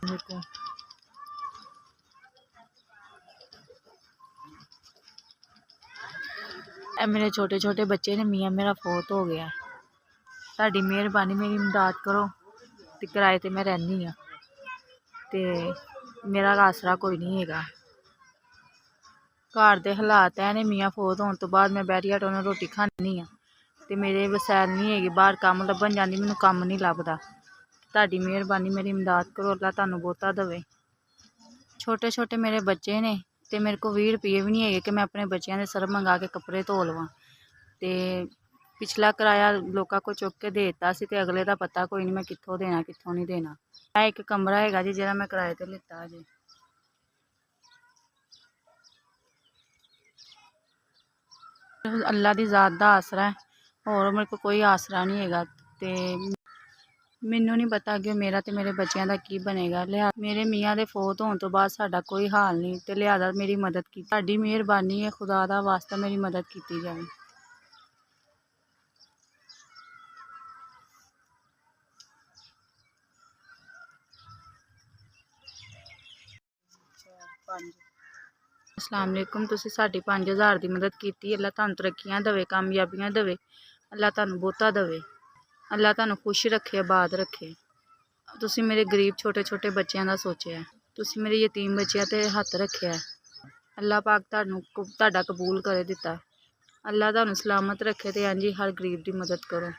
देखो मेरे छोटे छोटे बच्चे ने, मियाँ मेरा फौत हो गया। ਤੁਹਾਡੀ ਮਿਹਰਬਾਨੀ, मेरी इमदाद करो। ते किराए ते मैं रहनी हाँ ते मेरा आसरा कोई नहीं हैगा। घर दे हालात है ने, मियाँ फौत होने तो बाद मैं बैठी हटोने रोटी खानी हाँ ते मेरे वसैल नहीं हैगी, बाहर कम्म लब्भन जांदी, मैनूं कम्म नहीं लभदा। ਤੁਹਾਡੀ मिहरबानी, मेरी इमदाद करो, अल्लाह तुहानूं बहुता देवे। छोटे छोटे मेरे बच्चे ने ते मेरे को 20 रुपये भी नहीं है कि मैं अपने बच्चों के सर्फ मंगा के कपड़े धो लवां। ते पिछला किराया लोगों को चुक के दे दिता सी ते अगले का पता कोई नहीं, मैं कित्थों देना कित्थों नहीं देना। एक कमरा हैगा जी जिहड़ा मैं किराए ते लिता जी। अल्लाह दी ज़ात दा आसरा है, होर मेरे को कोई आसरा नहीं हैगा। ते मैनू नहीं पता कि मेरा ते मेरे बच्चों का की बनेगा। लिहाजा मेरे मियाँ दे फौत होने तो बाद साडा कोई हाल नहीं, ते लिहाजा मेरी मदद की। तुहाडी मेहरबानी है, खुदा दा वास्ता मेरी मदद की जाए। अस्सलाम वालेकुम, तुसीं साडी 5000 की मदद की। अल्लाह तुहानूं तरक्कियां देवे, कामयाबियां देवे, अल्लाह तुहानूं बहुता देवे, अल्लाह तुहानूं खुश रखे, आबाद रखे। तुसीं मेरे गरीब छोटे छोटे बच्चों का सोचा, तुसीं मेरे यतीम बच्चों ते हत्थ रखे। अल्लाह पाक तुहाडा कबूल करे दिता। अल्लाह तुहानूं सलामत रखे ते इंज ही हर गरीब की मदद करो।